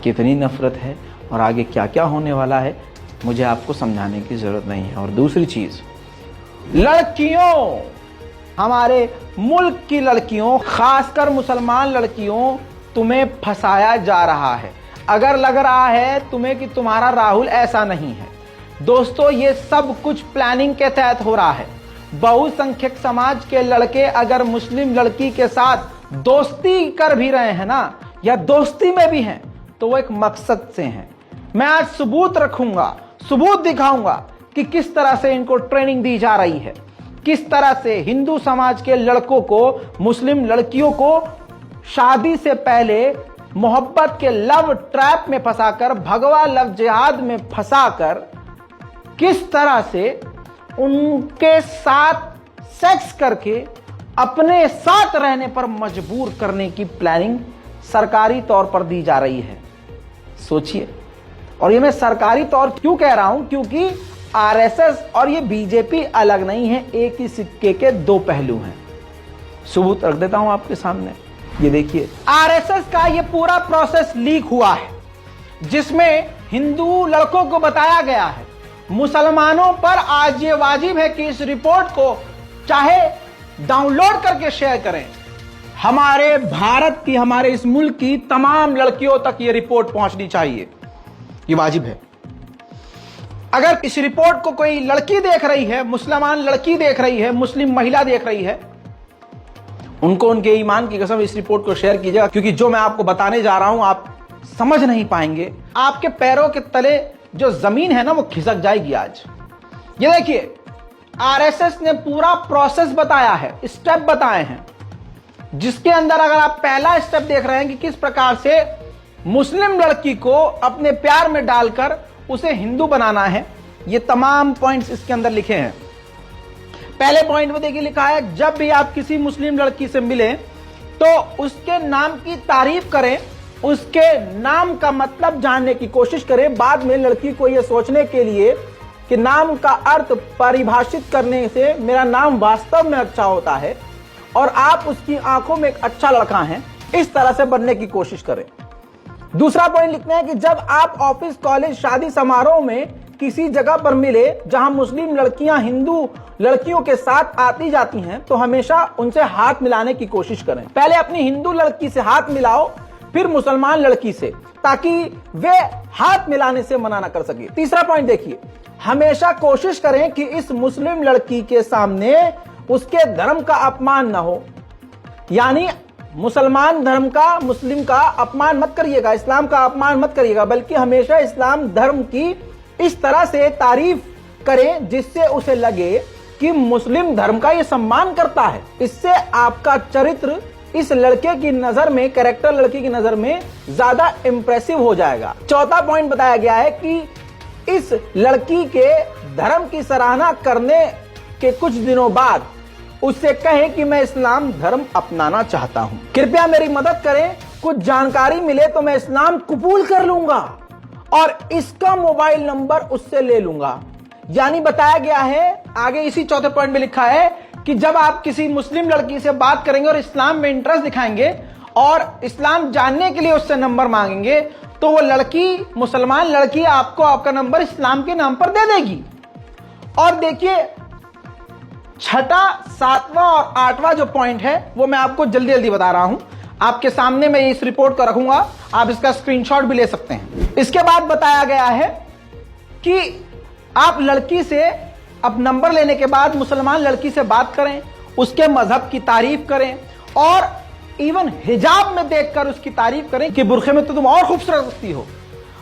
कितनी नफरत है और आगे क्या क्या होने वाला है मुझे आपको समझाने की जरूरत नहीं है। और दूसरी चीज, लड़कियों, हमारे मुल्क की लड़कियों, खासकर मुसलमान लड़कियों, तुम्हें फंसाया जा रहा है। अगर लग रहा है तुम्हें कि तुम्हारा राहुल ऐसा नहीं है, दोस्तों ये सब कुछ प्लानिंग के तहत हो रहा है। बहुसंख्यक समाज के लड़के अगर मुस्लिम लड़की के साथ दोस्ती कर भी रहे हैं ना, या दोस्ती में भी हैं, तो वो एक मकसद से हैं। मैं आज सबूत रखूंगा, सबूत दिखाऊंगा कि किस तरह से इनको ट्रेनिंग दी जा रही है, किस तरह से हिंदू समाज के लड़कों को, मुस्लिम लड़कियों को शादी से पहले मोहब्बत के लव ट्रैप में फंसाकर, भगवा लव जिहाद में फंसाकर, किस तरह से उनके साथ सेक्स करके अपने साथ रहने पर मजबूर करने की प्लानिंग सरकारी तौर पर दी जा रही है। सोचिए। और ये मैं सरकारी तौर क्यों कह रहा हूं, क्योंकि आरएसएस और ये बीजेपी अलग नहीं है, एक ही सिक्के के दो पहलू हैं। सबूत रख देता हूं आपके सामने, ये देखिए। आरएसएस का ये पूरा प्रोसेस लीक हुआ है, जिसमें हिंदू लड़कों को बताया गया है मुसलमानों पर आज ये वाजिब है कि इस रिपोर्ट को चाहे डाउनलोड करके शेयर करें। हमारे भारत की, हमारे इस मुल्क की तमाम लड़कियों तक ये रिपोर्ट पहुंचनी चाहिए, ये वाजिब है। अगर इस रिपोर्ट को कोई लड़की देख रही है, मुसलमान लड़की देख रही है, मुस्लिम महिला देख रही है, उनको उनके ईमान की कसम इस रिपोर्ट को शेयर कीजिएगा, क्योंकि जो मैं आपको बताने जा रहा हूं आप समझ नहीं पाएंगे। आपके पैरों के तले जो जमीन है ना, वो खिसक जाएगी आज। ये देखिए, आरएसएस ने पूरा प्रोसेस बताया है, स्टेप बताए हैं, जिसके अंदर अगर आप पहला स्टेप देख रहे हैं कि किस प्रकार से मुस्लिम लड़की को अपने प्यार में डालकर उसे हिंदू बनाना है, ये तमाम पॉइंट्स इसके अंदर लिखे हैं। पहले पॉइंट में देखिए लिखा है, जब भी आप किसी मुस्लिम लड़की से मिलें तो उसके नाम की तारीफ करें, उसके नाम का मतलब जानने की कोशिश करें। बाद में लड़की को यह सोचने के लिए कि नाम का अर्थ परिभाषित करने से मेरा नाम वास्तव में अच्छा होता है और आप उसकी आंखों में एक अच्छा लड़का हैं, इस तरह से बनने की कोशिश करें। दूसरा पॉइंट लिखना है कि जब आप ऑफिस, कॉलेज, शादी समारोह में किसी जगह पर मिले जहां मुस्लिम लड़कियां हिंदू लड़कियों के साथ आती जाती हैं, तो हमेशा उनसे हाथ मिलाने की कोशिश करें। पहले अपनी हिंदू लड़की से हाथ मिलाओ, फिर मुसलमान लड़की से, ताकि वे हाथ मिलाने से मना ना कर सके। तीसरा पॉइंट देखिए, हमेशा कोशिश करें कि इस मुस्लिम लड़की के सामने उसके धर्म का अपमान ना हो। यानी मुसलमान धर्म का, मुस्लिम का अपमान मत करिएगा, इस्लाम का अपमान मत करिएगा, बल्कि हमेशा इस्लाम धर्म की इस तरह से तारीफ करें जिससे उसे लगे कि मुस्लिम धर्म का ये सम्मान करता है। इससे आपका चरित्र इस लड़के की नजर में, कैरेक्टर लड़की की नजर में ज्यादा इंप्रेसिव हो जाएगा। चौथा पॉइंट बताया गया है कि इस लड़की के धर्म की सराहना करने के कुछ दिनों बाद उससे कहें कि मैं इस्लाम धर्म अपनाना चाहता हूं, कृपया मेरी मदद करें, कुछ जानकारी मिले तो मैं इस्लाम कबूल कर लूंगा और इसका मोबाइल नंबर उससे ले लूंगा। यानी बताया गया है, आगे इसी चौथे पॉइंट में लिखा है कि जब आप किसी मुस्लिम लड़की से बात करेंगे और इस्लाम में इंटरेस्ट दिखाएंगे और इस्लाम जानने के लिए उससे नंबर मांगेंगे, तो वो लड़की, मुसलमान लड़की, आपको आपका नंबर इस्लाम के नाम पर दे देगी। और देखिए, छठा, सातवां और आठवां जो पॉइंट है वो मैं आपको जल्दी जल्दी बता रहा हूं। आपके सामने मैं इस रिपोर्ट को रखूंगा, आप इसका स्क्रीनशॉट भी ले सकते हैं। इसके बाद बताया गया है कि आप लड़की से अब नंबर लेने के बाद मुसलमान लड़की से बात करें, उसके मजहब की तारीफ करें और इवन हिजाब में देखकर उसकी तारीफ करें कि बुरखे में तो तुम और खूबसूरत लगती हो,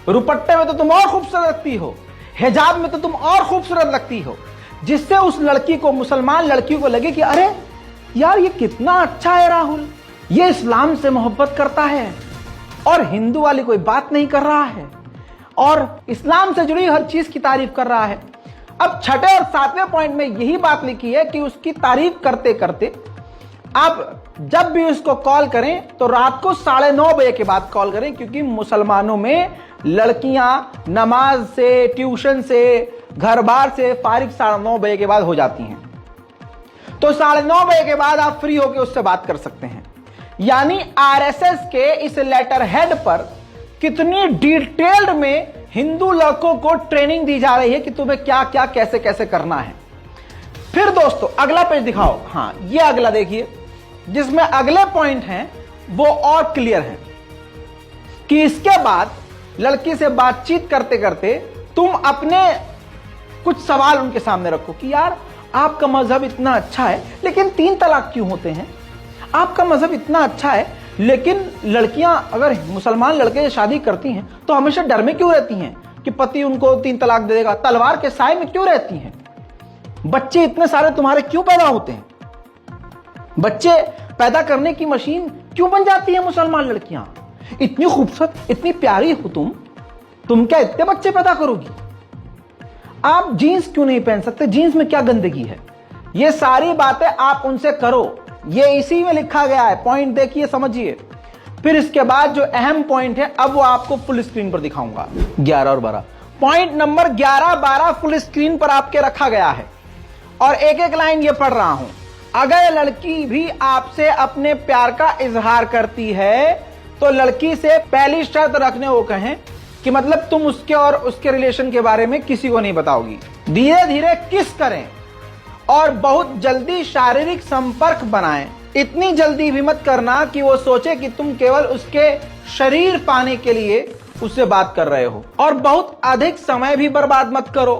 रुपट्टे में तो तुम और खूबसूरत लगती हो, हिजाब में तो तुम और खूबसूरत लगती हो, जिससे उस लड़की को, मुसलमान लड़की को लगे कि अरे यार ये कितना अच्छा है राहुल, ये इस्लाम से मोहब्बत करता है और हिंदू वाली कोई बात नहीं कर रहा है और इस्लाम से जुड़ी हर चीज की तारीफ कर रहा है। अब छठे और सातवें पॉइंट में यही बात लिखी है कि उसकी तारीफ करते करते आप जब भी उसको कॉल करें तो रात को 9:30 बजे के बाद कॉल करें, क्योंकि मुसलमानों में लड़कियां नमाज से, ट्यूशन से, घर बार से फारिग 9:30 बजे के बाद हो जाती हैं। तो 9:30 बजे के बाद आप फ्री होकर उससे बात कर सकते हैं। यानी आरएसएस के इस लेटर हेड पर कितनी डिटेल्ड में हिंदू लड़कों को ट्रेनिंग दी जा रही है कि तुम्हें क्या क्या कैसे कैसे करना है। फिर दोस्तों अगला पेज दिखाओ। हां, ये अगला देखिए, जिसमें अगले पॉइंट हैं वो और क्लियर हैं कि इसके बाद लड़की से बातचीत करते करते तुम अपने कुछ सवाल उनके सामने रखो कि यार आपका मजहब इतना अच्छा है लेकिन 3 तलाक क्यों होते हैं? आपका मजहब इतना अच्छा है लेकिन लड़कियां अगर मुसलमान लड़के से शादी करती हैं तो हमेशा डर में क्यों रहती हैं कि पति उनको 3 तलाक दे देगा? तलवार के साए में क्यों रहती हैं? बच्चे इतने सारे तुम्हारे क्यों पैदा होते हैं? बच्चे पैदा करने की मशीन क्यों बन जाती है मुसलमान लड़कियां? इतनी खूबसूरत, इतनी प्यारी हो तुम क्या इतने बच्चे पैदा करोगी? आप जीन्स क्यों नहीं पहन सकते? जीन्स में क्या गंदगी है? ये सारी बातें आप उनसे करो, ये इसी में लिखा गया है। पॉइंट देखिए, समझिए। फिर इसके बाद जो अहम पॉइंट है अब वो आपको फुल स्क्रीन पर दिखाऊंगा। 11 और 12 पॉइंट नंबर 11, 12 फुल स्क्रीन पर आपके रखा गया है और एक एक लाइन ये पढ़ रहा हूं। अगर लड़की भी आपसे अपने प्यार का इजहार करती है तो लड़की से पहली शर्त रखने को कहें कि मतलब तुम उसके और उसके रिलेशन के बारे में किसी को नहीं बताओगी। धीरे धीरे किस करें और बहुत जल्दी शारीरिक संपर्क बनाएं। इतनी जल्दी भी मत करना कि वो सोचे कि तुम केवल उसके शरीर पाने के लिए उससे बात कर रहे हो, और बहुत अधिक समय भी बर्बाद मत करो।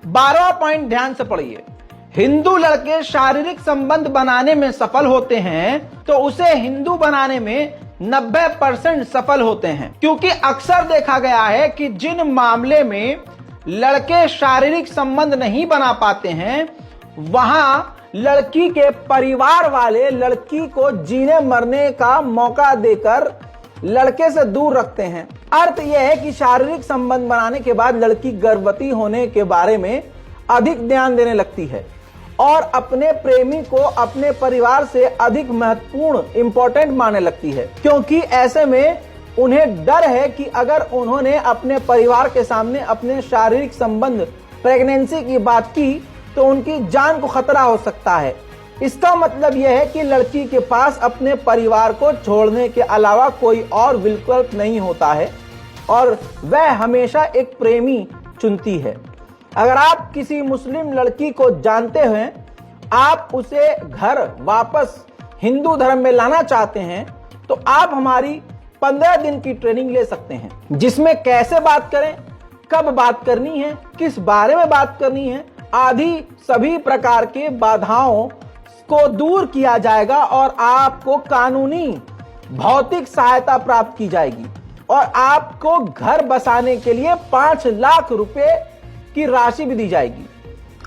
12वां पॉइंट ध्यान से पढ़िए। हिंदू लड़के शारीरिक संबंध बनाने में सफल होते हैं तो उसे हिंदू बनाने में 90% सफल होते हैं, क्योंकि अक्सर देखा गया है कि जिन मामले में लड़के शारीरिक संबंध नहीं बना पाते हैं वहां लड़की के परिवार वाले लड़की को जीने मरने का मौका देकर लड़के से दूर रखते हैं। अर्थ यह है कि शारीरिक संबंध बनाने के बाद लड़की गर्भवती होने के बारे में अधिक ध्यान देने लगती है और अपने प्रेमी को अपने परिवार से अधिक महत्वपूर्ण इंपॉर्टेंट मानने लगती है, क्योंकि ऐसे में उन्हें डर है कि अगर उन्होंने अपने परिवार के सामने अपने शारीरिक संबंध प्रेगनेंसी की बात की तो उनकी जान को खतरा हो सकता है। इसका मतलब यह है कि लड़की के पास अपने परिवार को छोड़ने के अलावा कोई और विकल्प नहीं होता है और वह हमेशा एक प्रेमी चुनती है। अगर आप किसी मुस्लिम लड़की को जानते हैं, आप उसे घर वापस हिंदू धर्म में लाना चाहते हैं, तो आप हमारी 15 दिन की ट्रेनिंग ले सकते हैं, जिसमें कैसे बात करें, कब बात करनी है, किस बारे में बात करनी है आदि सभी प्रकार के बाधाओं को दूर किया जाएगा और आपको कानूनी भौतिक सहायता प्राप्त की जाएगी और आपको घर बसाने के लिए 5 लाख रुपए की राशि भी दी जाएगी।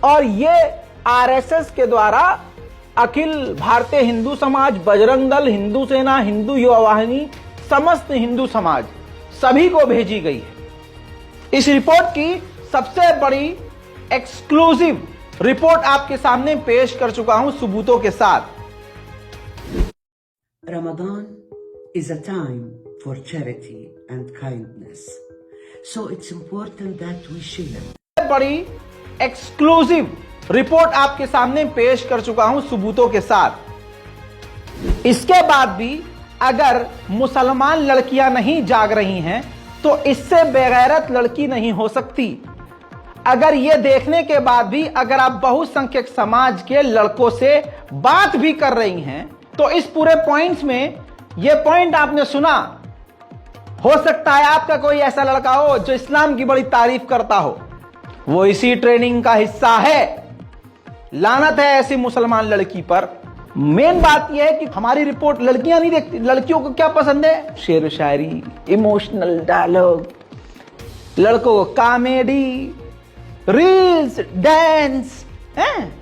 और ये आरएसएस के द्वारा अखिल भारतीय हिंदू समाज, बजरंग दल, हिंदू सेना, हिंदू युवा वाहिनी, समस्त हिंदू समाज सभी को भेजी गई है। इस रिपोर्ट की सबसे बड़ी एक्सक्लूसिव रिपोर्ट आपके सामने पेश कर चुका हूं सबूतों के साथ। Ramadan is a time for charity and kindness, so it's important that we share. बड़ी एक्सक्लूसिव रिपोर्ट आपके सामने पेश कर चुका हूं सबूतों के साथ। इसके बाद भी अगर मुसलमान लड़कियां नहीं जाग रही हैं तो इससे बेगैरत लड़की नहीं हो सकती। अगर यह देखने के बाद भी अगर आप बहुसंख्यक समाज के लड़कों से बात भी कर रही हैं तो इस पूरे पॉइंट्स में यह पॉइंट आपने सुना, हो सकता है आपका कोई ऐसा लड़का हो जो इस्लाम की बड़ी तारीफ करता हो, वो इसी ट्रेनिंग का हिस्सा है। लानत है ऐसी मुसलमान लड़की पर। मेन बात यह है कि हमारी रिपोर्ट लड़कियां नहीं देखती। लड़कियों को क्या पसंद है? शेर शायरी, इमोशनल डायलॉग, लड़कों को कॉमेडी, रील्स, डांस, हैं?